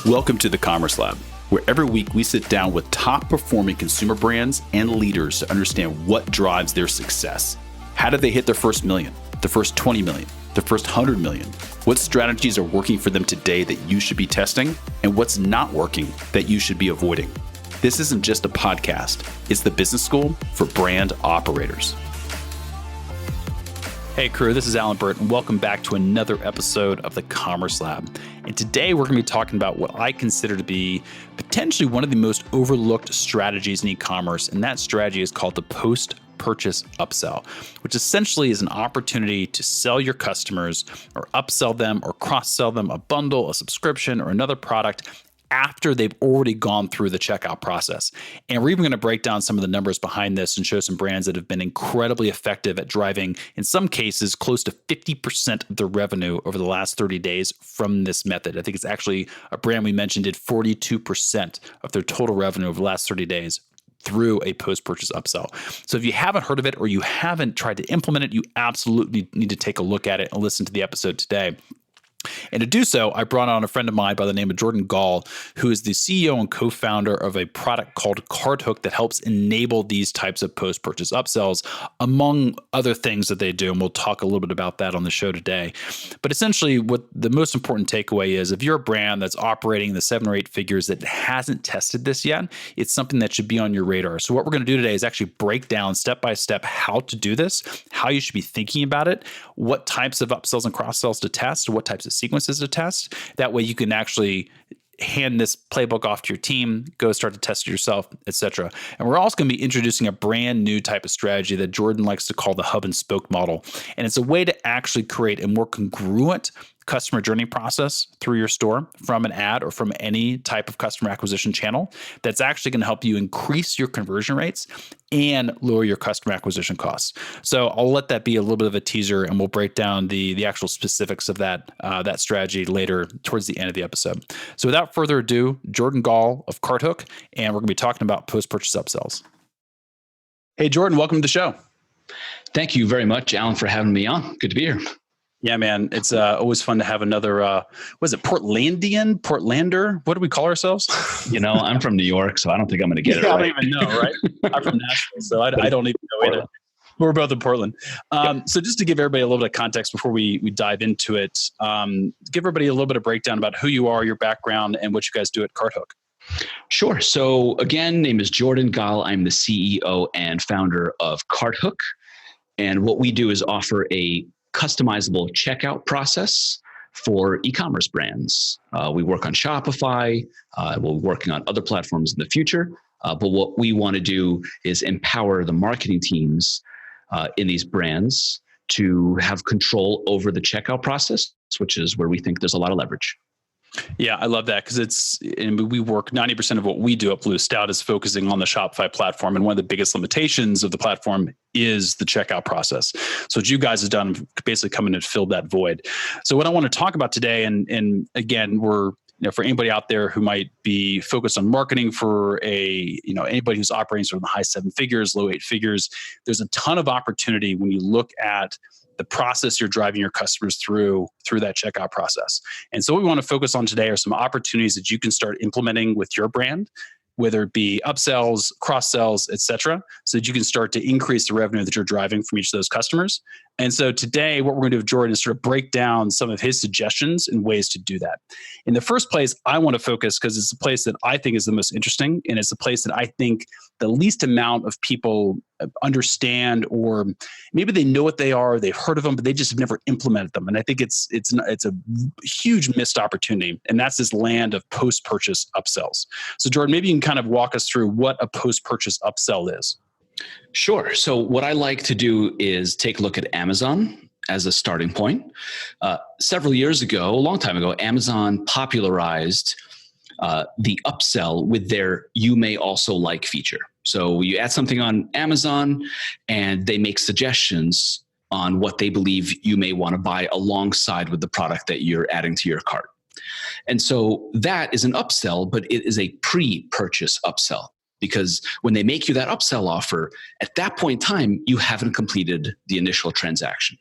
Welcome to the Commerce Lab, where every week we sit down with top-performing consumer brands and leaders to understand what drives their success. How did they hit their first million, their first 20 million, their first 100 million? What strategies are working for them today that you should be testing, and what's not working that you should be avoiding? This isn't just a podcast, it's the business school for brand operators. Hey crew, this is Alan Burt, and welcome back to another episode of the Commerce Lab. And today we're going to be talking about what I consider to be potentially one of the most overlooked strategies in e-commerce, and that strategy is called the post-purchase upsell, which essentially is an opportunity to sell your customers or upsell them or cross-sell them a bundle, a subscription, or another product after they've already gone through the checkout process. And we're even going to break down some of the numbers behind this and show some brands that have been incredibly effective at driving, in some cases, close to 50% of their revenue over the last 30 days from this method. I think it's actually a brand we mentioned did 42% of their total revenue over the last 30 days through a post-purchase upsell. So if you haven't heard of it or you haven't tried to implement it, you absolutely need to take a look at it and listen to the episode today. And to do so, I brought on a friend of mine by the name of Jordan Gall, who is the CEO and co-founder of a product called Carthook that helps enable these types of post-purchase upsells, among other things that they do. And we'll talk a little bit about that on the show today. But essentially, what the most important takeaway is, if you're a brand that's operating in the 7 or 8 figures that hasn't tested this yet, it's something that should be on your radar. So what we're going to do today is actually break down step by step how to do this, how you should be thinking about it, what types of upsells and cross-sells to test, what types of sequences to test. That way you can actually hand this playbook off to your team, go start to test it yourself, etc. And we're also going to be introducing a brand new type of strategy that Jordan likes to call the hub and spoke model. And it's a way to actually create a more congruent customer journey process through your store from an ad or from any type of customer acquisition channel that's actually going to help you increase your conversion rates and lower your customer acquisition costs. So I'll let that be a little bit of a teaser, and we'll break down the actual specifics of that strategy later towards the end of the episode. So without further ado, Jordan Gall of Carthook, and we're going to be talking about post-purchase upsells. Hey, Jordan, welcome to the show. Thank you very much, Alan, for having me on. Good to be here. Yeah, man. It's always fun to have another, Portlander? What do we call ourselves? You know, I'm from New York, so I don't think I'm going to get it right. I don't even know, right? I'm from Nashville, so I don't even know either. We're both in Portland. So just to give everybody a little bit of context before we dive into it, give everybody a little bit of breakdown about who you are, your background, and what you guys do at Carthook. Sure. So again, name is Jordan Gall. I'm the CEO and founder of Carthook. And what we do is offer a customizable checkout process for e-commerce brands. We work on Shopify. We're working on other platforms in the future. But what we want to do is empower the marketing teams in these brands to have control over the checkout process, which is where we think there's a lot of leverage. Yeah, I love that because we work 90% of what we do at Blue Stout is focusing on the Shopify platform. And one of the biggest limitations of the platform is the checkout process. So what you guys have done, basically come in and filled that void. So what I want to talk about today, and again, we're, for anybody out there who might be focused on marketing for anybody who's operating sort of the high 7 figures, low 8 figures, there's a ton of opportunity when you look at the process you're driving your customers through that checkout process. And so what we want to focus on today are some opportunities that you can start implementing with your brand, whether it be upsells, cross-sells, et cetera, so that you can start to increase the revenue that you're driving from each of those customers. And so today, what we're going to do with Jordan is sort of break down some of his suggestions and ways to do that. In the first place, I want to focus because it's the place that I think is the most interesting, and it's the place that I think the least amount of people understand, or maybe they know what they are, they've heard of them, but they just have never implemented them. And I think it's a huge missed opportunity, and that's this land of post-purchase upsells. So Jordan, maybe you can kind of walk us through what a post-purchase upsell is. Sure. So what I like to do is take a look at Amazon as a starting point. Several years ago, a long time ago, Amazon popularized the upsell with their "you may also like" feature. So you add something on Amazon and they make suggestions on what they believe you may want to buy alongside with the product that you're adding to your cart. And so that is an upsell, but it is a pre-purchase upsell. Because when they make you that upsell offer, at that point in time, you haven't completed the initial transaction.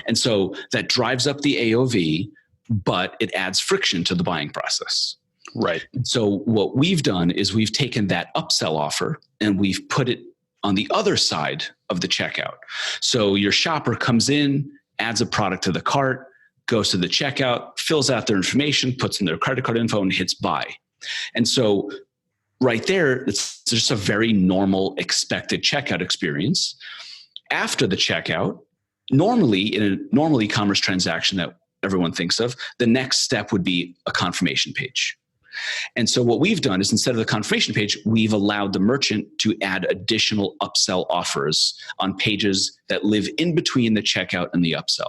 And so that drives up the AOV, but it adds friction to the buying process. Right. So what we've done is we've taken that upsell offer and we've put it on the other side of the checkout. So your shopper comes in, adds a product to the cart, goes to the checkout, fills out their information, puts in their credit card info, and hits buy. And so right there, it's just a very normal, expected checkout experience. After the checkout, normally in a normal e-commerce transaction that everyone thinks of, the next step would be a confirmation page. And so what we've done is instead of the confirmation page, we've allowed the merchant to add additional upsell offers on pages that live in between the checkout and the upsell.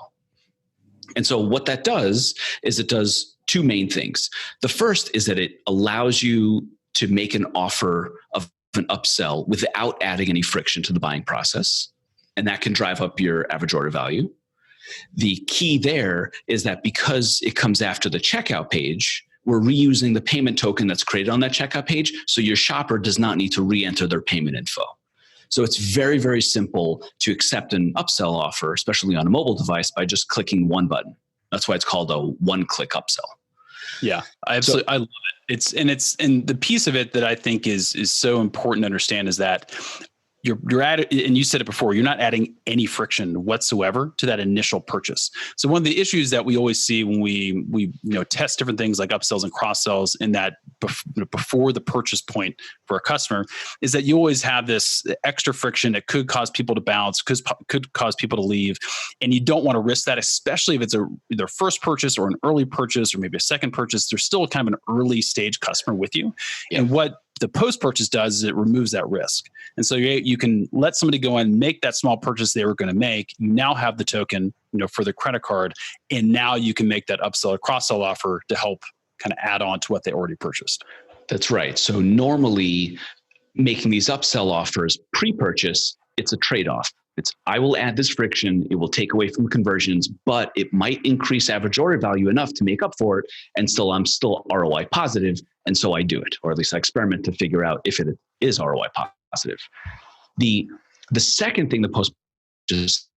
And so what that does is it does two main things. The first is that it allows you to make an offer of an upsell without adding any friction to the buying process. And that can drive up your average order value. The key there is that because it comes after the checkout page, we're reusing the payment token that's created on that checkout page, so your shopper does not need to re-enter their payment info. So it's very, very simple to accept an upsell offer, especially on a mobile device, by just clicking one button. That's why it's called a one-click upsell. Yeah, I absolutely, I love it. And the piece of it that I think is so important to understand is that you're and you said it before, you're not adding any friction whatsoever to that initial purchase. So one of the issues that we always see when we test different things like upsells and cross sells in that before the purchase point for a customer is that you always have this extra friction that could cause people to bounce, could cause people to leave, and you don't want to risk that, especially if it's either first purchase or an early purchase or maybe a second purchase. There's still kind of an early stage customer with you, and what the post-purchase does is it removes that risk. And so you can let somebody go and make that small purchase they were going to make. You now have the token, for the credit card, and now you can make that upsell or cross-sell offer to help kind of add on to what they already purchased. That's right. So normally making these upsell offers pre-purchase, it's a trade-off. I will add this friction, it will take away from conversions, but it might increase average order value enough to make up for it, and still I'm still ROI positive, and so I do it, or at least I experiment to figure out if it is ROI positive. The second thing the post-purchase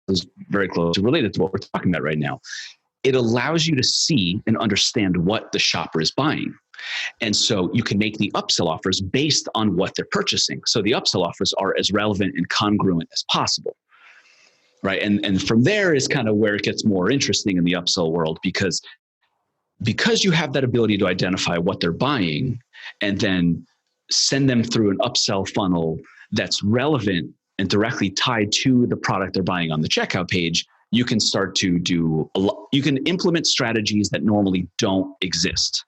is very closely related to what we're talking about right now. It allows you to see and understand what the shopper is buying. And so you can make the upsell offers based on what they're purchasing. So the upsell offers are as relevant and congruent as possible, right? And from there is kind of where it gets more interesting in the upsell world, because you have that ability to identify what they're buying and then send them through an upsell funnel that's relevant and directly tied to the product they're buying on the checkout page. You can start to you can implement strategies that normally don't exist.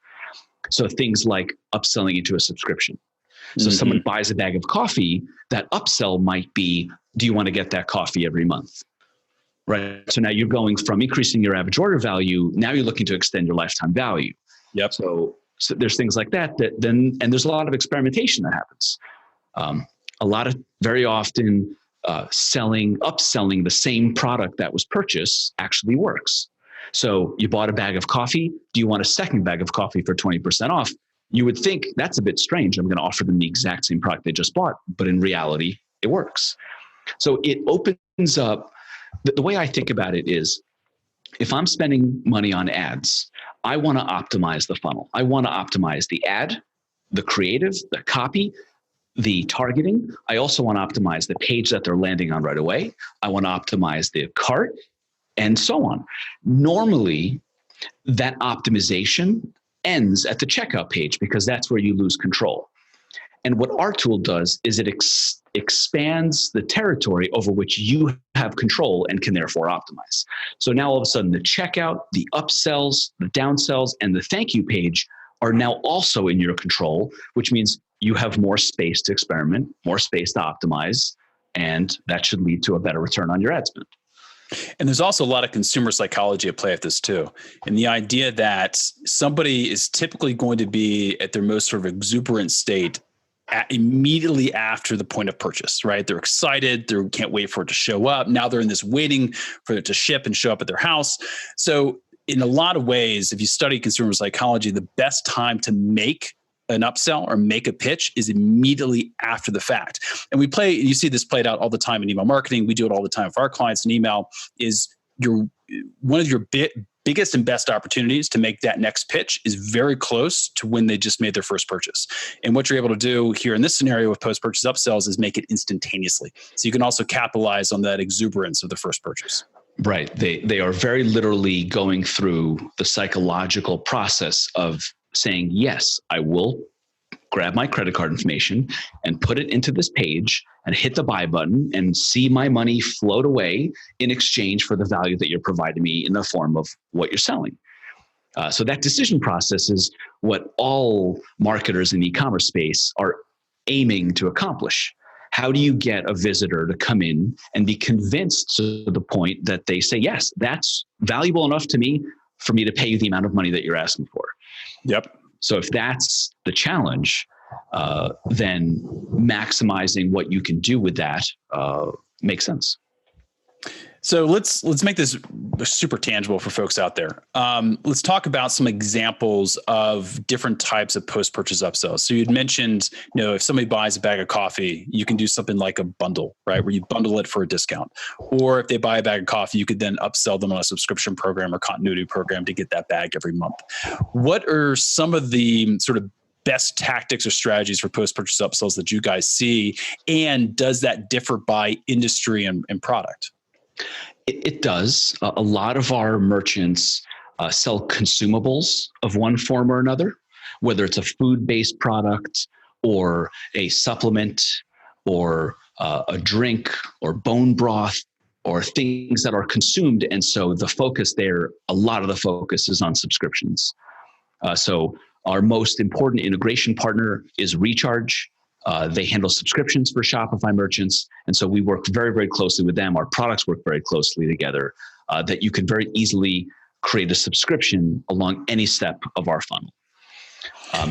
So things like upselling into a subscription. So someone buys a bag of coffee, that upsell might be, do you want to get that coffee every month? Right. So now you're going from increasing your average order value. Now you're looking to extend your lifetime value. Yep. So there's things like that and there's a lot of experimentation that happens. Very often upselling the same product that was purchased actually works. So you bought a bag of coffee. Do you want a second bag of coffee for 20% off? You would think that's a bit strange. I'm going to offer them the exact same product they just bought, but in reality, it works. So it opens up, the way I think about it is, if I'm spending money on ads, I want to optimize the funnel. I want to optimize the ad, the creative, the copy, the targeting. I also want to optimize the page that they're landing on right away. I want to optimize the cart, and so on. Normally, that optimization ends at the checkout page because that's where you lose control. And what our tool does is it expands the territory over which you have control and can therefore optimize. So now all of a sudden the checkout, the upsells, the downsells, and the thank you page are now also in your control, which means you have more space to experiment, more space to optimize, and that should lead to a better return on your ad spend. And there's also a lot of consumer psychology at play at this too. And the idea that somebody is typically going to be at their most sort of exuberant state immediately after the point of purchase, right? They're excited. They can't wait for it to show up. Now they're in this waiting for it to ship and show up at their house. So in a lot of ways, if you study consumer psychology, the best time to make an upsell or make a pitch is immediately after the fact. And you see this played out all the time in email marketing. We do it all the time for our clients in email. Is one of your biggest and best opportunities to make that next pitch is very close to when they just made their first purchase. And what you're able to do here in this scenario with post-purchase upsells is make it instantaneously. So you can also capitalize on that exuberance of the first purchase. Right. They are very literally going through the psychological process of saying, yes, I will grab my credit card information and put it into this page and hit the buy button and see my money float away in exchange for the value that you're providing me in the form of what you're selling. So that decision process is what all marketers in the e-commerce space are aiming to accomplish. How do you get a visitor to come in and be convinced to the point that they say, yes, that's valuable enough to me for me to pay you the amount of money that you're asking for? Yep. So if that's the challenge, then maximizing what you can do with that makes sense. So let's make this super tangible for folks out there. Let's talk about some examples of different types of post-purchase upsells. So you'd mentioned, if somebody buys a bag of coffee, you can do something like a bundle, right? Where you bundle it for a discount. Or if they buy a bag of coffee, you could then upsell them on a subscription program or continuity program to get that bag every month. What are some of the sort of best tactics or strategies for post-purchase upsells that you guys see? And does that differ by industry and product? It does. A lot of our merchants sell consumables of one form or another, whether it's a food-based product or a supplement or a drink or bone broth or things that are consumed. And so the focus there, a lot of the focus is on subscriptions. So our most important integration partner is Recharge. They handle subscriptions for Shopify merchants. And so we work very, very closely with them. Our products work very closely together, that you can very easily create a subscription along any step of our funnel.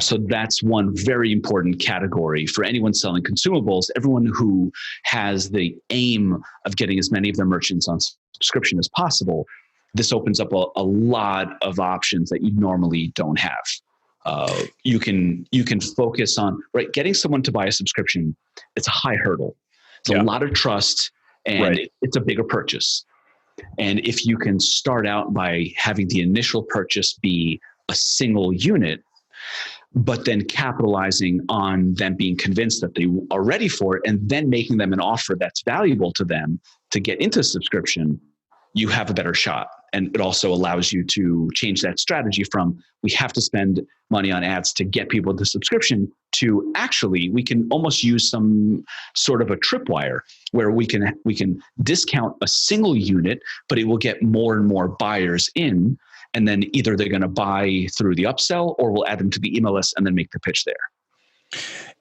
So that's one very important category for anyone selling consumables. Everyone who has the aim of getting as many of their merchants on subscription as possible, this opens up a lot of options that you normally don't have. You can focus on, right, getting someone to buy a subscription. It's a high hurdle. It's a lot of trust, and it's a bigger purchase. And if you can start out by having the initial purchase be a single unit, but then capitalizing on them being convinced that they are ready for it, and then making them an offer that's valuable to them to get into subscription, you have a better shot. And it also allows you to change that strategy from we have to spend money on ads to get people to subscription to actually we can almost use some sort of a tripwire where we can discount a single unit, but it will get more and more buyers in. And then either they're going to buy through the upsell or we'll add them to the email list and then make the pitch there.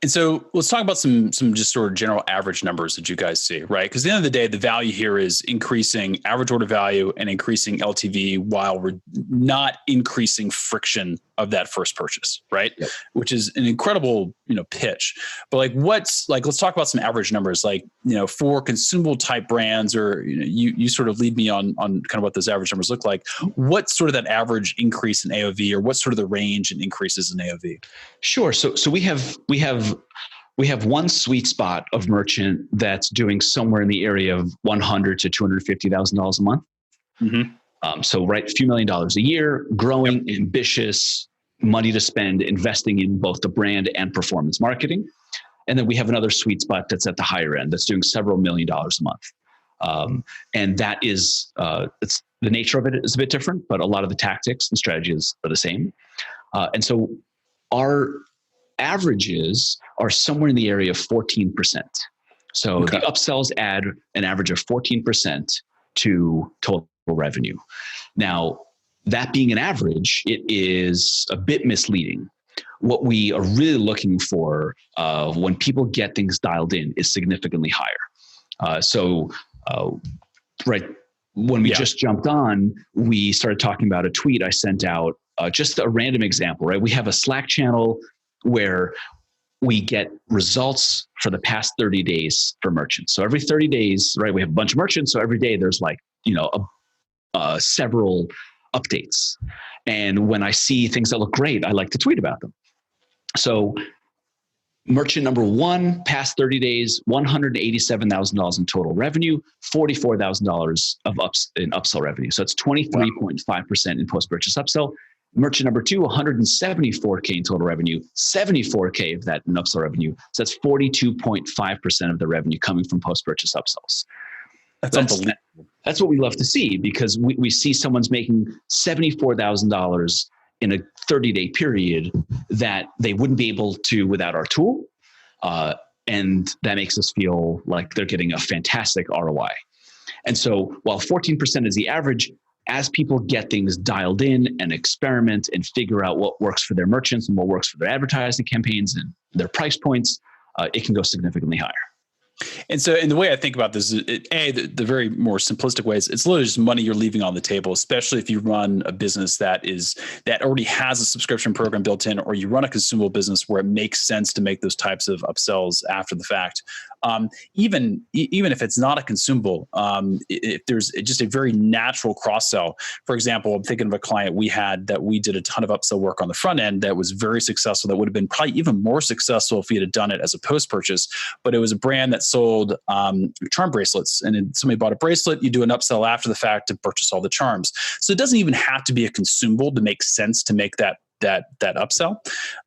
And so let's talk about some just sort of general average numbers that you guys see, right? Because at the end of the day, the value here is increasing average order value and increasing LTV while we're not increasing friction of that first purchase, right? Yep. Which is an incredible, pitch. But let's talk about some average numbers, for consumable type brands, or you sort of lead me on kind of what those average numbers look like. What's sort of that average increase in AOV, or what's sort of the range in increases in AOV? Sure. So we have one sweet spot of merchant that's doing somewhere in the area of $100,000 to $250,000 a month. Mm-hmm. So a few $1 million a year, growing, ambitious, money to spend, investing in both the brand and performance marketing. And then we have another sweet spot that's at the higher end that's doing several $1 million a month. And that is, it's the nature of it is a bit different, but a lot of the tactics and strategies are the same. And so our averages are somewhere in the area of 14%. So the upsells add an average of 14% to total revenue. Now, that being an average, it is a bit misleading. What we are really looking for when people get things dialed in is significantly higher. When we just jumped on, we started talking about a tweet I sent out, just a random example, right? We have a Slack channel where we get results for the past 30 days for merchants. So every 30 days, right, we have a bunch of merchants. So every day there's several updates. And when I see things that look great, I like to tweet about them. So Merchant number one, past 30 days, $187,000 in total revenue, $44,000 in upsell revenue. So it's 23.5% in post-purchase upsell. Merchant number two, $174K in total revenue, $74K of that in upsell revenue. So that's 42.5% of the revenue coming from post-purchase upsells. That's unbelievable. That's what we love to see, because we see someone's making $74,000 in a 30-day period that they wouldn't be able to without our tool. And that makes us feel like they're getting a fantastic ROI. And so while 14% is the average, as people get things dialed in and experiment and figure out what works for their merchants and what works for their advertising campaigns and their price points, it can go significantly higher. And so, and the way I think about this is, the very more simplistic way is it's literally just money you're leaving on the table, especially if you run a business that already has a subscription program built in, or you run a consumable business where it makes sense to make those types of upsells after the fact. Even if it's not a consumable, if there's just a very natural cross sell. For example, I'm thinking of a client we had that we did a ton of upsell work on the front end that was very successful. That would have been probably even more successful if we had done it as a post purchase. But it was a brand that sold charm bracelets, and then somebody bought a bracelet. You do an upsell after the fact to purchase all the charms. So it doesn't even have to be a consumable to make sense to make that upsell.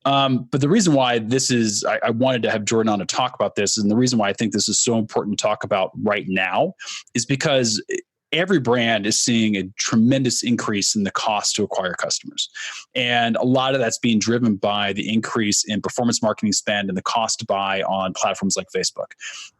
But the reason why this is, I wanted to have Jordan on to talk about this, and the reason why I think this is so important to talk about right now is because every brand is seeing a tremendous increase in the cost to acquire customers. And a lot of that's being driven by the increase in performance marketing spend and the cost to buy on platforms like Facebook.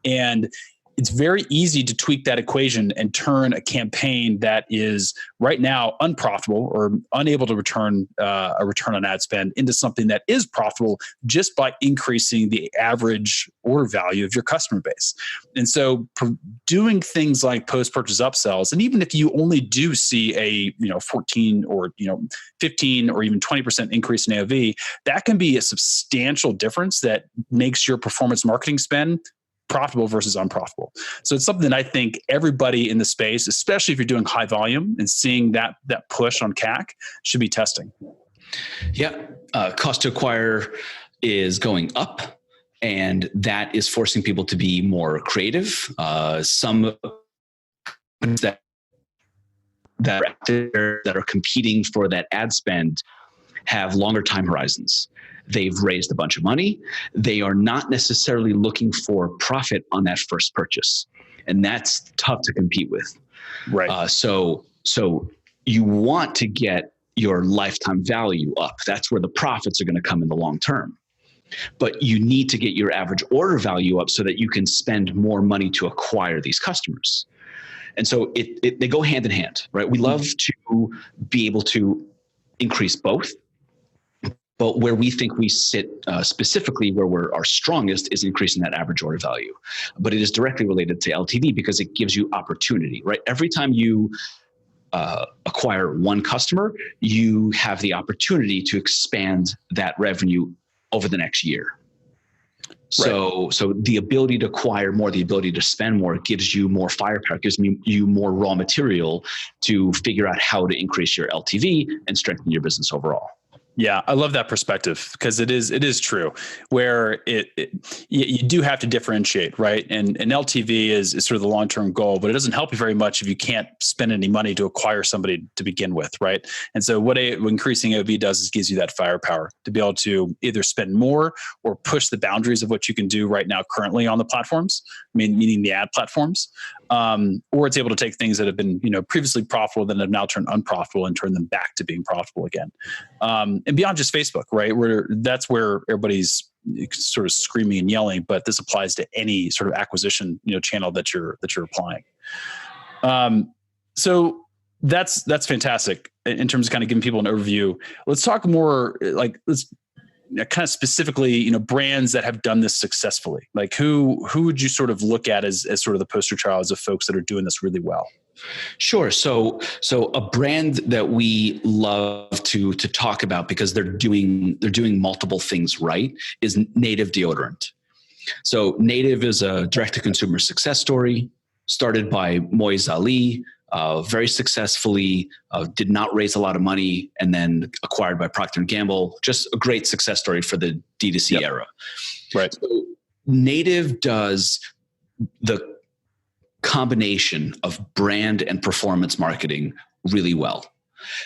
And it's very easy to tweak that equation and turn a campaign that is right now unprofitable or unable to return a return on ad spend into something that is profitable just by increasing the average order value of your customer base. And so doing things like post-purchase upsells, and even if you only do see a 14 or 15 or even 20% increase in AOV, that can be a substantial difference that makes your performance marketing spend profitable versus unprofitable. So it's something that I think everybody in the space, especially if you're doing high volume and seeing that push on CAC, should be testing. Yeah. Cost to acquire is going up, and that is forcing people to be more creative. Some companies that are competing for that ad spend have longer time horizons. They've raised a bunch of money. They are not necessarily looking for profit on that first purchase. And that's tough to compete with. Right. So you want to get your lifetime value up. That's where the profits are going to come in the long term. But you need to get your average order value up so that you can spend more money to acquire these customers. And so they go hand in hand, right? We love to be able to increase both. But where we think we sit specifically, where we're our strongest, is increasing that average order value. But it is directly related to LTV because it gives you opportunity, right? Every time you acquire one customer, you have the opportunity to expand that revenue over the next year. So the ability to acquire more, the ability to spend more gives you more firepower, gives you more raw material to figure out how to increase your LTV and strengthen your business overall. Yeah, I love that perspective because it is true where you do have to differentiate, right? And LTV is sort of the long-term goal, but it doesn't help you very much if you can't spend any money to acquire somebody to begin with, right? And so what increasing AOV does is gives you that firepower to be able to either spend more or push the boundaries of what you can do right now currently on the platforms, meaning the ad platforms, or it's able to take things that have been previously profitable that have now turned unprofitable and turn them back to being profitable again. And beyond just Facebook, right? That's where everybody's sort of screaming and yelling, but this applies to any sort of acquisition, channel that you're applying. So that's fantastic in terms of kind of giving people an overview. Let's talk more let's kind of specifically, brands that have done this successfully. Like who would you sort of look at as sort of the poster childs of folks that are doing this really well? Sure. So a brand that we love to talk about because they're doing multiple things right is Native Deodorant. So Native is a direct-to-consumer success story started by Moiz Ali, very successfully, did not raise a lot of money, and then acquired by Procter & Gamble. Just a great success story for the D2C era. Right. So Native does the combination of brand and performance marketing really well.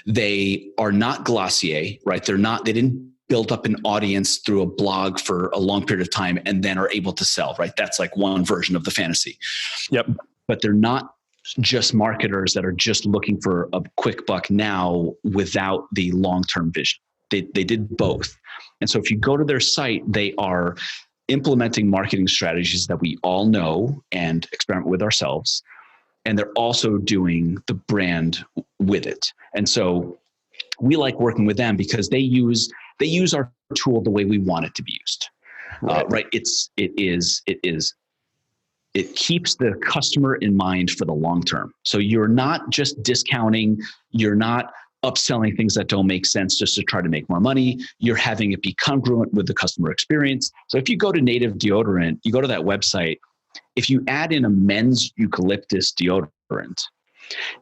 They are not Glossier, right? They didn't build up an audience through a blog for a long period of time and then are able to sell, right? That's like one version of the fantasy. Yep. But they're not just marketers that are just looking for a quick buck now without the long-term vision. They did both. And so if you go to their site, they are implementing marketing strategies that we all know and experiment with ourselves. And they're also doing the brand with it. And so we like working with them because they use our tool the way we want it to be used. Right. It keeps the customer in mind for the long term. So you're not just discounting, you're not upselling things that don't make sense just to try to make more money. You're having it be congruent with the customer experience. So if you go to Native Deodorant, you go to that website, if you add in a men's eucalyptus deodorant,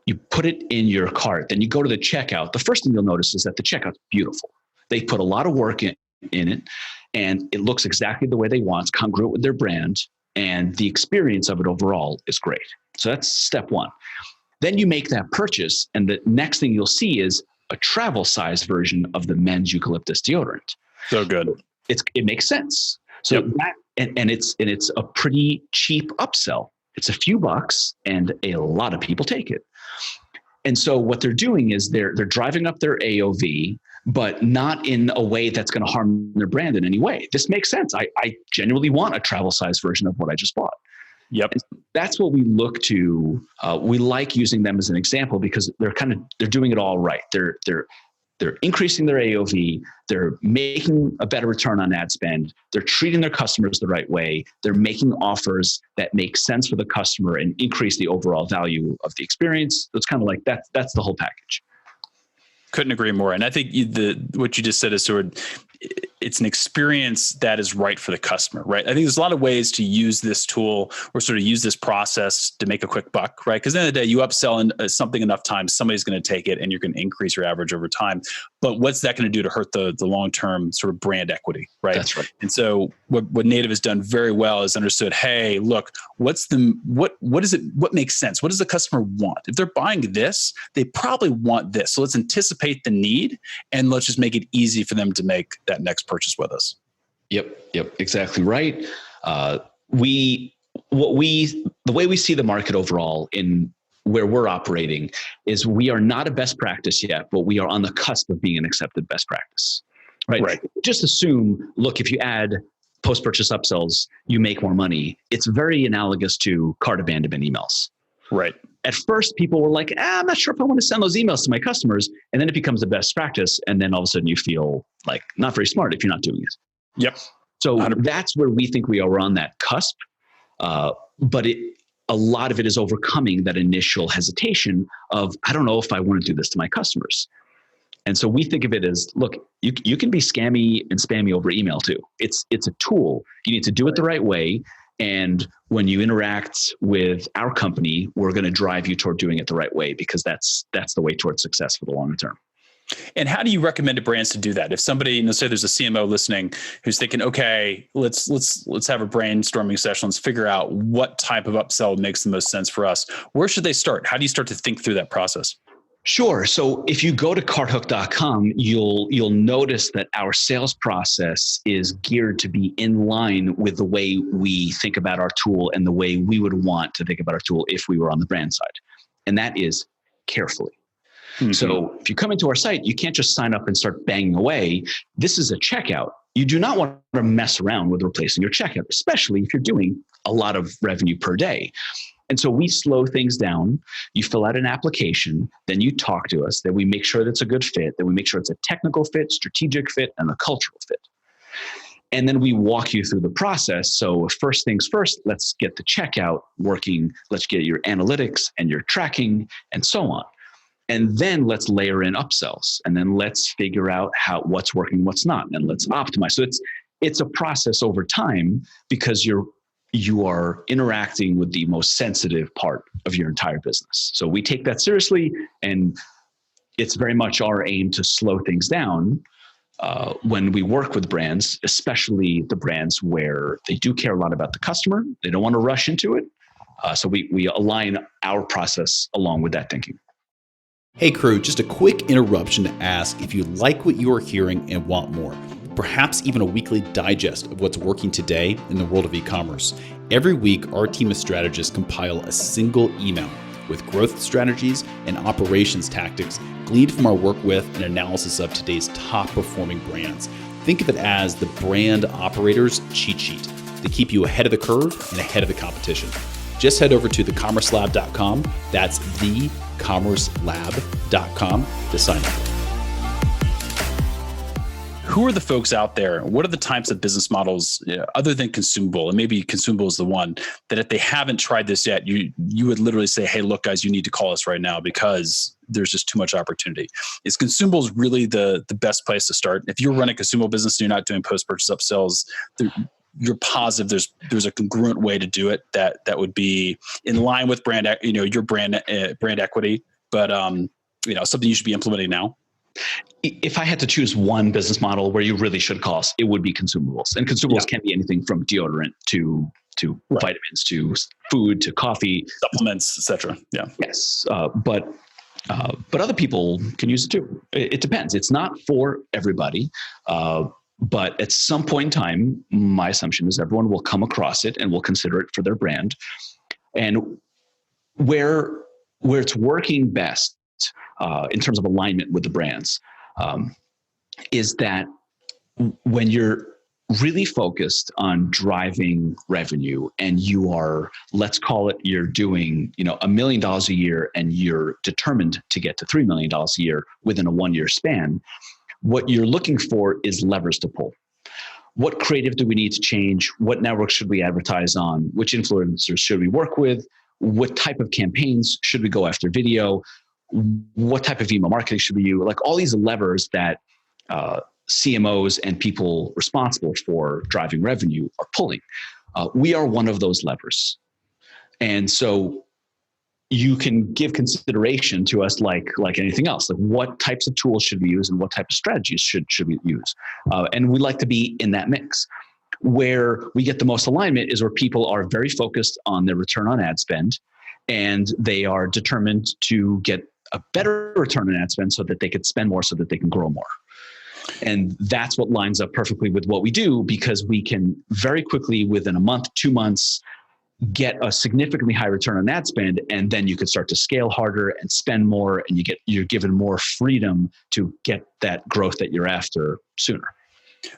you put it in your cart, then you go to the checkout. The first thing you'll notice is that the checkout's beautiful. They put a lot of work in it, and it looks exactly the way they want. It's congruent with their brand, and the experience of it overall is great. So that's step one. Then you make that purchase, and the next thing you'll see is a travel size version of the men's eucalyptus deodorant. So good. It makes sense. So that, and it's a pretty cheap upsell. It's a few bucks, and a lot of people take it. And so what they're doing is they're driving up their AOV, but not in a way that's going to harm their brand in any way. This makes sense. I genuinely want a travel size version of what I just bought. Yep. And that's what we look to. We like using them as an example because they're doing it all right. They're increasing their AOV. They're making a better return on ad spend. They're treating their customers the right way. They're making offers that make sense for the customer and increase the overall value of the experience. So it's kind of like that's the whole package. Couldn't agree more. And I think what you just said is it's an experience that is right for the customer, right? I think there's a lot of ways to use this tool or sort of use this process to make a quick buck, right? Because at the end of the day, you upsell something enough times, somebody's going to take it and you're going to increase your average over time. But what's that going to do to hurt the long-term sort of brand equity, right? That's right. And so what Native has done very well is understood, hey, look, what makes sense? What does the customer want? If they're buying this, they probably want this. So let's anticipate the need and let's just make it easy for them to make that next purchase with us. Yep, exactly right. The way we see the market overall in where we're operating is we are not a best practice yet, but we are on the cusp of being an accepted best practice, right? Just assume, look, if you add post-purchase upsells, you make more money. It's very analogous to cart abandonment emails. Right. At first, people were like, I'm not sure if I want to send those emails to my customers. And then it becomes the best practice. And then all of a sudden you feel like not very smart if you're not doing it. Yep. So 100%. That's where we think we are. We're on that cusp. But a lot of it is overcoming that initial hesitation of, I don't know if I want to do this to my customers. And so we think of it as, look, you can be scammy and spammy over email too. It's a tool. You need to do it the right way. And when you interact with our company, we're going to drive you toward doing it the right way because that's the way towards success for the long term. And how do you recommend to brands to do that? If somebody, let's say there's a CMO listening who's thinking, okay, let's have a brainstorming session. Let's figure out what type of upsell makes the most sense for us. Where should they start? How do you start to think through that process? Sure. So if you go to carthook.com, you'll notice that our sales process is geared to be in line with the way we think about our tool and the way we would want to think about our tool if we were on the brand side. And that is carefully. Mm-hmm. So if you come into our site, you can't just sign up and start banging away. This is a checkout. You do not want to mess around with replacing your checkout, especially if you're doing a lot of revenue per day. And so we slow things down. You fill out an application, then you talk to us, then we make sure that's a good fit, then we make sure it's a technical fit, strategic fit, and a cultural fit. And then we walk you through the process. So first things first, let's get the checkout working. Let's get your analytics and your tracking and so on. And then let's layer in upsells. And then let's figure out what's working, what's not, and let's optimize. So it's a process over time because you're you are interacting with the most sensitive part of your entire business. So we take that seriously, and it's very much our aim to slow things down when we work with brands, especially the brands where they do care a lot about the customer. They don't want to rush into it. So we align our process along with that thinking. Hey crew, just a quick interruption to ask if you like what you are hearing and want more. Perhaps even a weekly digest of what's working today in the world of e-commerce. Every week, our team of strategists compile a single email with growth strategies and operations tactics gleaned from our work with and analysis of today's top performing brands. Think of it as the brand operator's cheat sheet to keep you ahead of the curve and ahead of the competition. Just head over to thecommercelab.com. That's thecommercelab.com to sign up. Who are the folks out there? What are the types of business models, other than consumable, and maybe consumable is the one, that if they haven't tried this yet, you would literally say, hey, look, guys, you need to call us right now because there's just too much opportunity. Is consumables really the best place to start? If you're running a consumable business and you're not doing post-purchase upsells, you're positive there's a congruent way to do it that would be in line with your brand equity, but something you should be implementing now? If I had to choose one business model where you really should call us, it would be consumables. And consumables can be anything from deodorant to vitamins, to food, to coffee, supplements, etc. Yeah. Yes. But other people can use it too. It depends. It's not for everybody. But at some point in time, my assumption is everyone will come across it and will consider it for their brand. And where it's working best, in terms of alignment with the brands, is that when you're really focused on driving revenue and you are, let's call it, you're doing, $1 million a year and you're determined to get to $3 million a year within a 1-year span, what you're looking for is levers to pull. What creative do we need to change? What networks should we advertise on? Which influencers should we work with? What type of campaigns should we go after video? What type of email marketing should we use? Like all these levers that CMOs and people responsible for driving revenue are pulling. We are one of those levers. And so you can give consideration to us like anything else. Like what types of tools should we use and what type of strategies should we use? And we like to be in that mix. Where we get the most alignment is where people are very focused on their return on ad spend, and they are determined to get a better return on ad spend so that they could spend more so that they can grow more. And that's what lines up perfectly with what we do, because we can very quickly, within a month, 2 months, get a significantly high return on ad spend, and then you could start to scale harder and spend more, and you're given more freedom to get that growth that you're after sooner.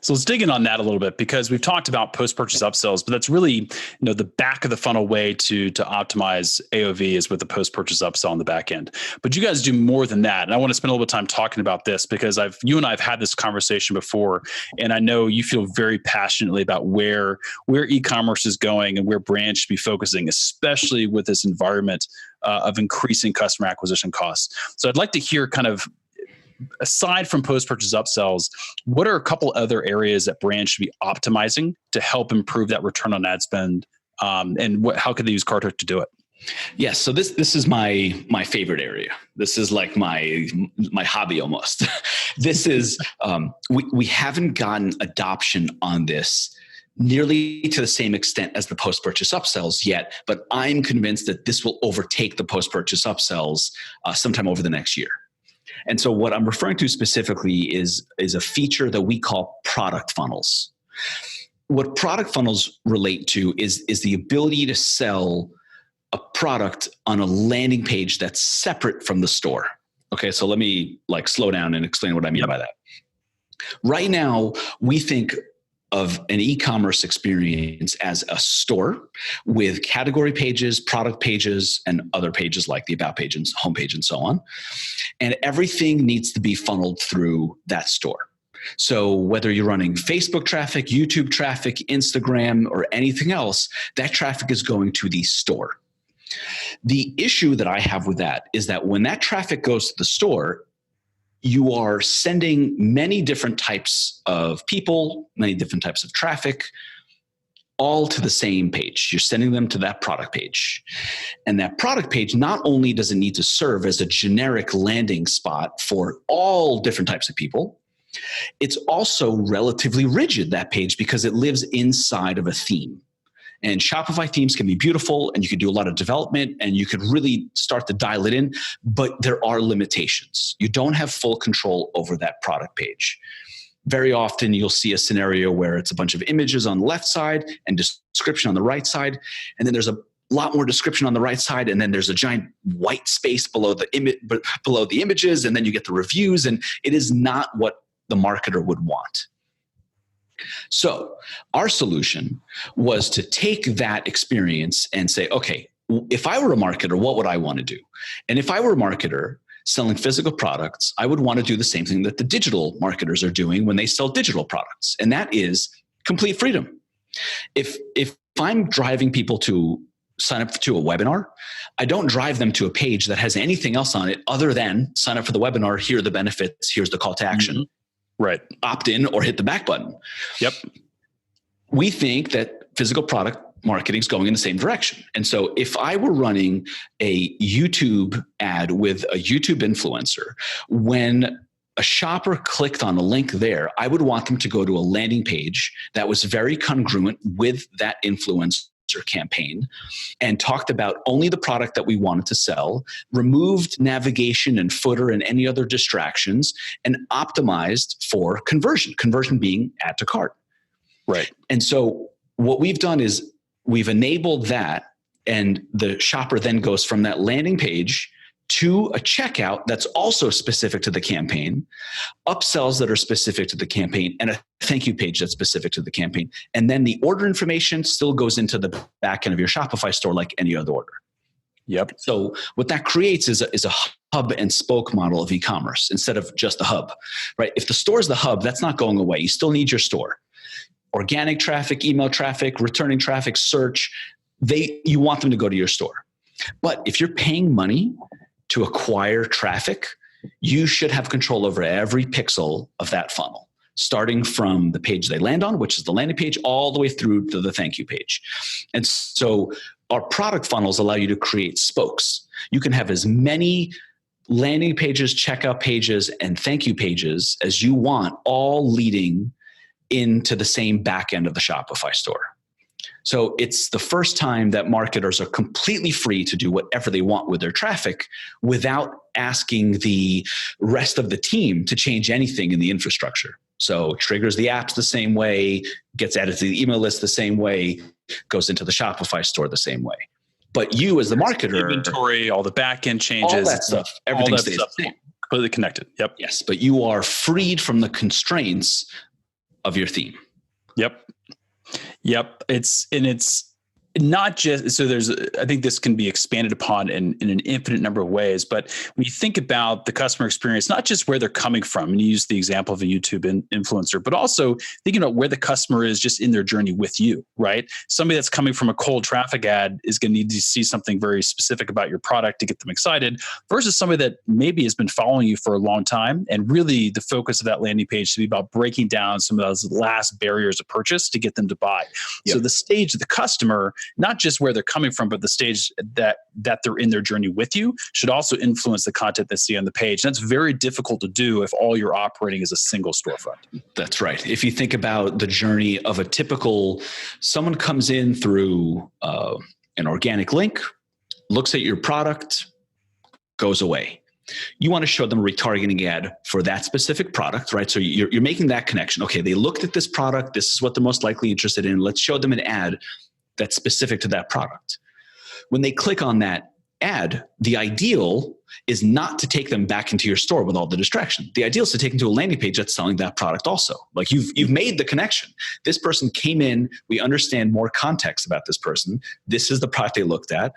So let's dig in on that a little bit, because we've talked about post-purchase upsells, but that's really, the back of the funnel way to optimize AOV is with the post-purchase upsell on the back end. But you guys do more than that. And I want to spend a little bit of time talking about this because you and I have had this conversation before, and I know you feel very passionately about where e-commerce is going and where brands should be focusing, especially with this environment of increasing customer acquisition costs. So I'd like to hear kind of, aside from post-purchase upsells, what are a couple other areas that brands should be optimizing to help improve that return on ad spend? And how could they use Carthook to do it? Yes. So this is my favorite area. This is like my hobby almost. This is, we haven't gotten adoption on this nearly to the same extent as the post-purchase upsells yet, but I'm convinced that this will overtake the post-purchase upsells sometime over the next year. And so what I'm referring to specifically is a feature that we call product funnels. What product funnels relate to is the ability to sell a product on a landing page that's separate from the store. Okay, so let me slow down and explain what I mean by that. Right now, we think of an e-commerce experience as a store with category pages, product pages, and other pages like the About page and homepage and so on. And everything needs to be funneled through that store. So whether you're running Facebook traffic, YouTube traffic, Instagram, or anything else, that traffic is going to the store. The issue that I have with that is that when that traffic goes to the store, you are sending many different types of people, many different types of traffic all to the same page. You're sending them to that product page. And that product page, not only does it need to serve as a generic landing spot for all different types of people, it's also relatively rigid, that page, because it lives inside of a theme. And Shopify themes can be beautiful, and you can do a lot of development, and you could really start to dial it in, but there are limitations. You don't have full control over that product page. Very often you'll see a scenario where it's a bunch of images on the left side and description on the right side, and then there's a lot more description on the right side, and then there's a giant white space below the images, and then you get the reviews, and it is not what the marketer would want. So our solution was to take that experience and say, okay, if I were a marketer, what would I want to do? And if I were a marketer selling physical products, I would want to do the same thing that the digital marketers are doing when they sell digital products. And that is complete freedom. If I'm driving people to sign up to a webinar, I don't drive them to a page that has anything else on it other than sign up for the webinar, here are the benefits, here's the call to action. Mm-hmm. Right. Opt in or hit the back button. Yep. We think that physical product marketing is going in the same direction. And so if I were running a YouTube ad with a YouTube influencer, when a shopper clicked on a link there, I would want them to go to a landing page that was very congruent with that influencer campaign and talked about only the product that we wanted to sell, removed navigation and footer and any other distractions, and optimized for conversion being add to cart. Right. And so what we've done is we've enabled that, and the shopper then goes from that landing page to a checkout that's also specific to the campaign, upsells that are specific to the campaign, and a thank you page that's specific to the campaign. And then the order information still goes into the back end of your Shopify store like any other order. Yep. So what that creates is a hub and spoke model of e-commerce instead of just the hub, right? If the store is the hub, that's not going away. You still need your store. Organic traffic, email traffic, returning traffic, search, you want them to go to your store. But if you're paying money to acquire traffic, you should have control over every pixel of that funnel, starting from the page they land on, which is the landing page, all the way through to the thank you page. And so our product funnels allow you to create spokes. You can have as many landing pages, checkout pages, and thank you pages as you want, all leading into the same back end of the Shopify store. So it's the first time that marketers are completely free to do whatever they want with their traffic without asking the rest of the team to change anything in the infrastructure. So triggers the apps the same way, gets added to the email list the same way, goes into the Shopify store the same way. But you as the marketer, inventory, all the back end changes, all that stuff, everything stays the same. Completely connected. Yep. Yes, but you are freed from the constraints of your theme. Yep. It's not just, so I think this can be expanded upon in an infinite number of ways, but when you think about the customer experience, not just where they're coming from, and you use the example of a YouTube influencer, but also thinking about where the customer is just in their journey with you, right? Somebody that's coming from a cold traffic ad is going to need to see something very specific about your product to get them excited versus somebody that maybe has been following you for a long time. And really the focus of that landing page should be about breaking down some of those last barriers of purchase to get them to buy. Yep. So the stage of the customer, not just where they're coming from, but the stage that they're in their journey with you should also influence the content they see on the page. And that's very difficult to do if all you're operating is a single storefront. That's right. If you think about the journey of a typical, someone comes in through an organic link, looks at your product, goes away. You want to show them a retargeting ad for that specific product, right? So you're making that connection. Okay, they looked at this product. This is what they're most likely interested in. Let's show them an ad that's specific to that product. When they click on that ad, the ideal is not to take them back into your store with all the distraction. The ideal is to take them to a landing page that's selling that product also. Like you've made the connection. This person came in, we understand more context about this person. This is the product they looked at.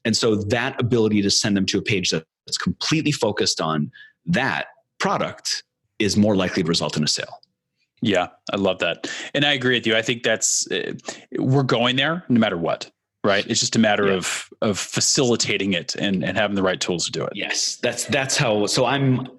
And so that ability to send them to a page that's completely focused on that product is more likely to result in a sale. Yeah, I love that. And I agree with you. I think we're going there no matter what. right? It's just a matter of facilitating it and having the right tools to do it. Yes, that's how. So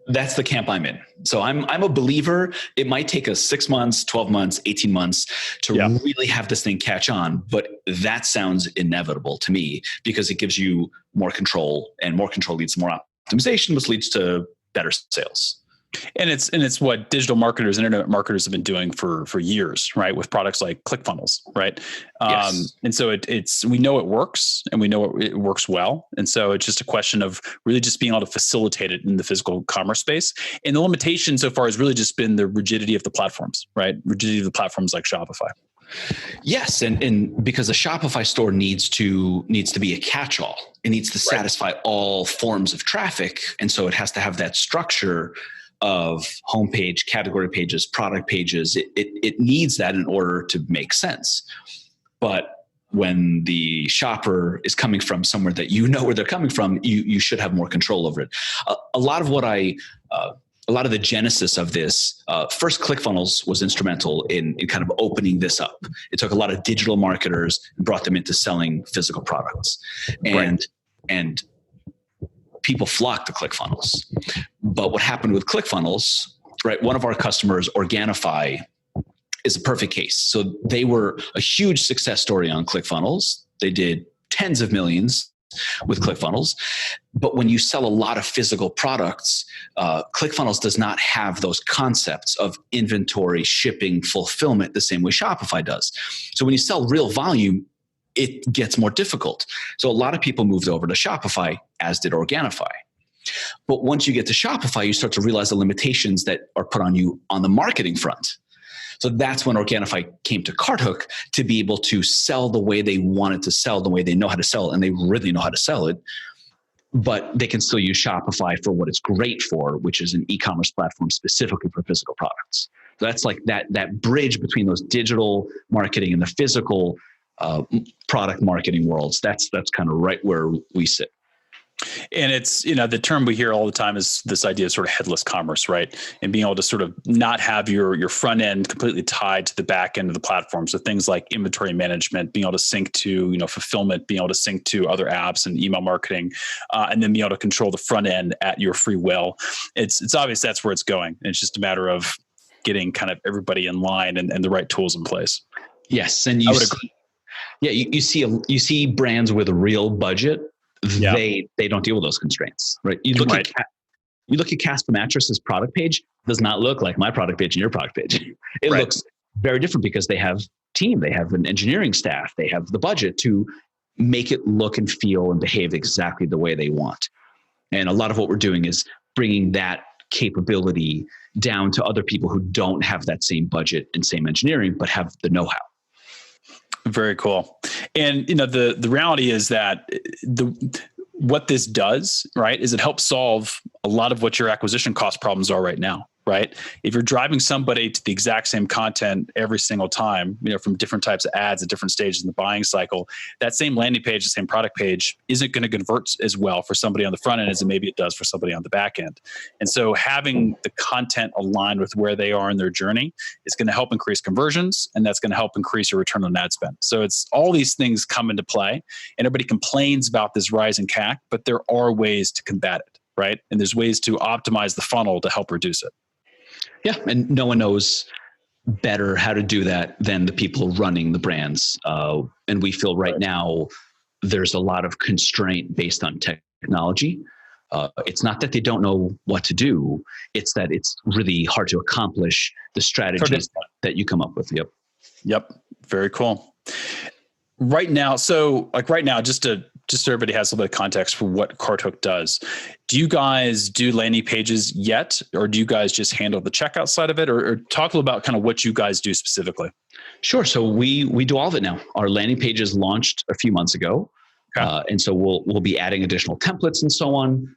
that's the camp I'm in. So I'm a believer. It might take us 6 months, 12 months, 18 months to really have this thing catch on, but that sounds inevitable to me because it gives you more control, and more control leads to more optimization, which leads to better sales. And it's what digital marketers and internet marketers have been doing for years, right? With products like ClickFunnels, right? And so we know it works, and we know it works well. And so it's just a question of really just being able to facilitate it in the physical commerce space. And the limitation so far has really just been the rigidity of the platforms, right? Rigidity of the platforms like Shopify. Yes, and because a Shopify store needs to be a catch-all. It needs to satisfy all forms of traffic, and so it has to have that structure of homepage, category pages, product pages. It needs that in order to make sense. But when the shopper is coming from somewhere that you know where they're coming from, you should have more control over it. A lot of the genesis of this, first ClickFunnels was instrumental in kind of opening this up. It took a lot of digital marketers and brought them into selling physical products. And people flock to ClickFunnels. But what happened with ClickFunnels, right? One of our customers, Organifi, is a perfect case. So they were a huge success story on ClickFunnels. They did tens of millions with ClickFunnels. But when you sell a lot of physical products, ClickFunnels does not have those concepts of inventory, shipping, fulfillment the same way Shopify does. So when you sell real volume, it gets more difficult. So a lot of people moved over to Shopify, as did Organifi. But once you get to Shopify, you start to realize the limitations that are put on you on the marketing front. So that's when Organifi came to Carthook to be able to sell the way they wanted to sell, the way they know how to sell, and they really know how to sell it. But they can still use Shopify for what it's great for, which is an e-commerce platform specifically for physical products. So that's like that bridge between those digital marketing and the physical product marketing worlds. That's kind of right where we sit. And it's, the term we hear all the time is this idea of sort of headless commerce, right? And being able to sort of not have your front end completely tied to the back end of the platform. So things like inventory management, being able to sync to, fulfillment, being able to sync to other apps and email marketing, and then being able to control the front end at your free will. It's obvious that's where it's going. And it's just a matter of getting kind of everybody in line and the right tools in place. Yes. And you see brands with a real budget. They don't deal with those constraints, right? You look at Casper Mattress's product page, does not look like my product page and your product page. It looks very different because they have team, they have an engineering staff, they have the budget to make it look and feel and behave exactly the way they want. And a lot of what we're doing is bringing that capability down to other people who don't have that same budget and same engineering, but have the know-how. Very cool. And the reality is that what this does, right, is it helps solve a lot of what your acquisition cost problems are right now, right? If you're driving somebody to the exact same content every single time, from different types of ads at different stages in the buying cycle, that same landing page, the same product page isn't going to convert as well for somebody on the front end as maybe it does for somebody on the back end. And so having the content aligned with where they are in their journey is going to help increase conversions, and that's going to help increase your return on ad spend. So it's all these things come into play, and everybody complains about this rising CAC, but there are ways to combat it, right? And there's ways to optimize the funnel to help reduce it. Yeah, and no one knows better how to do that than the people running the brands. And we feel right now there's a lot of constraint based on technology. It's not that they don't know what to do. It's that it's really hard to accomplish the strategies that you come up with. Yep. Very cool. Right now, just so everybody has a little bit of context for what Carthook does, do you guys do landing pages yet, or do you guys just handle the checkout side of it, or talk a little about kind of what you guys do specifically? Sure. So we do all of it now. Our landing pages launched a few months ago, and so we'll be adding additional templates and so on.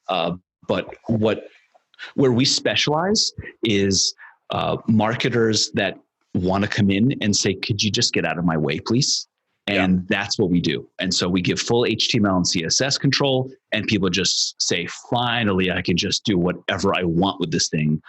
But where we specialize is marketers that want to come in and say, "Could you just get out of my way, please?" And that's what we do. And so we give full HTML and CSS control, and people just say, finally, I can just do whatever I want with this thing.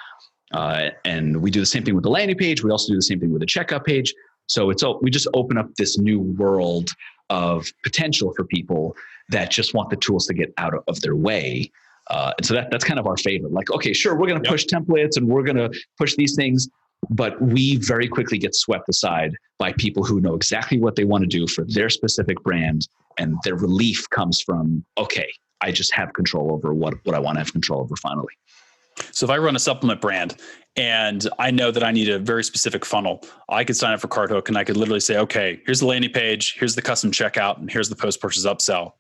And we do the same thing with the landing page. We also do the same thing with the checkout page. So we just open up this new world of potential for people that just want the tools to get out of their way. And so that's kind of our favorite. Like, okay, sure, we're going to push templates and we're going to push these things, but we very quickly get swept aside by people who know exactly what they want to do for their specific brand. And their relief comes from, okay, I just have control over what I want to have control over finally. So if I run a supplement brand and I know that I need a very specific funnel, I could sign up for Carthook and I could literally say, okay, here's the landing page, here's the custom checkout, and here's the post-purchase upsell.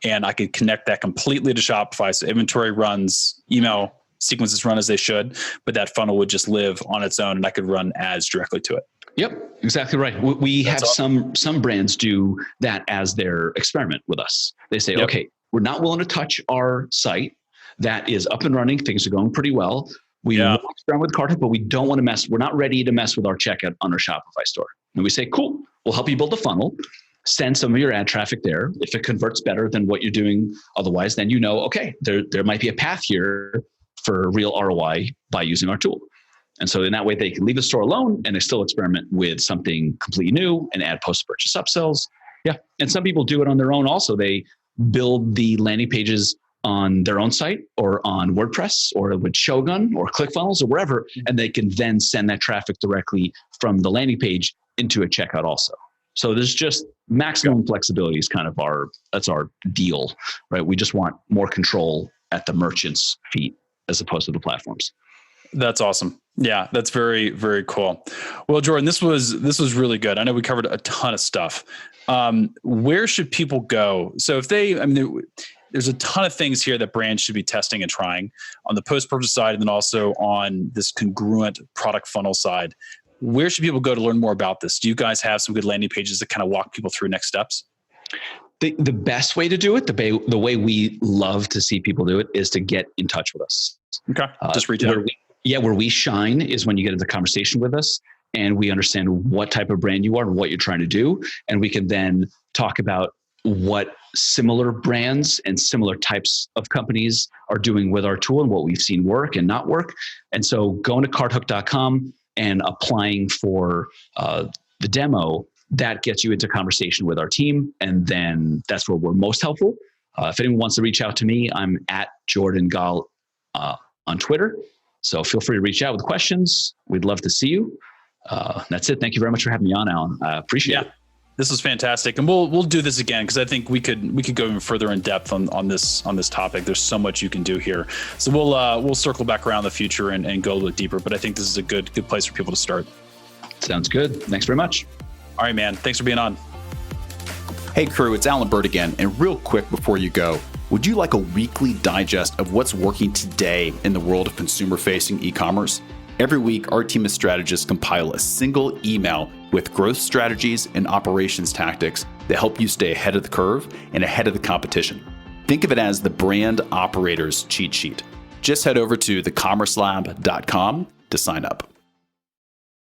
And I could connect that completely to Shopify. So inventory runs, email sequences run as they should, but that funnel would just live on its own and I could run ads directly to it. Yep, exactly right. We have awesome. some brands do that as their experiment with us. They say, okay, we're not willing to touch our site. That is up and running. Things are going pretty well. We want to experiment with Carthook, but we don't want to mess. We're not ready to mess with our checkout on our Shopify store. And we say, cool, we'll help you build a funnel, send some of your ad traffic there. If it converts better than what you're doing otherwise, then okay, there might be a path here for real ROI by using our tool. And so in that way, they can leave the store alone and they still experiment with something completely new and add post-purchase upsells. Yeah. And some people do it on their own also. They build the landing pages on their own site or on WordPress or with Shogun or ClickFunnels or wherever, and they can then send that traffic directly from the landing page into a checkout also. So there's just maximum flexibility is kind of that's our deal, right? We just want more control at the merchant's feet as opposed to the platforms. That's awesome. Yeah, that's very, very cool. Well, Jordan, this was really good. I know we covered a ton of stuff. Where should people go? So if there's a ton of things here that brands should be testing and trying on the post-purchase side and then also on this congruent product funnel side. Where should people go to learn more about this? Do you guys have some good landing pages that kind of walk people through next steps? The best way to do it, the way we love to see people do it, is to get in touch with us. Okay, just reach out. Where we shine is when you get into conversation with us and we understand what type of brand you are and what you're trying to do. And we can then talk about what similar brands and similar types of companies are doing with our tool and what we've seen work and not work. And so going to carthook.com and applying for the demo, that gets you into conversation with our team. And then that's where we're most helpful. If anyone wants to reach out to me, I'm at Jordan Gall on Twitter. So feel free to reach out with questions. We'd love to see you. That's it. Thank you very much for having me on, Alan. I appreciate it. This was fantastic, and we'll do this again because I think we could go even further in depth on this topic. There's so much you can do here, so we'll circle back around in the future and go a little bit deeper. But I think this is a good place for people to start. Sounds good. Thanks very much. All right, man. Thanks for being on. Hey crew, it's Alan Bird again. And real quick before you go, would you like a weekly digest of what's working today in the world of consumer-facing e-commerce? Every week, our team of strategists compile a single email with growth strategies and operations tactics that help you stay ahead of the curve and ahead of the competition. Think of it as the brand operator's cheat sheet. Just head over to thecommercelab.com to sign up.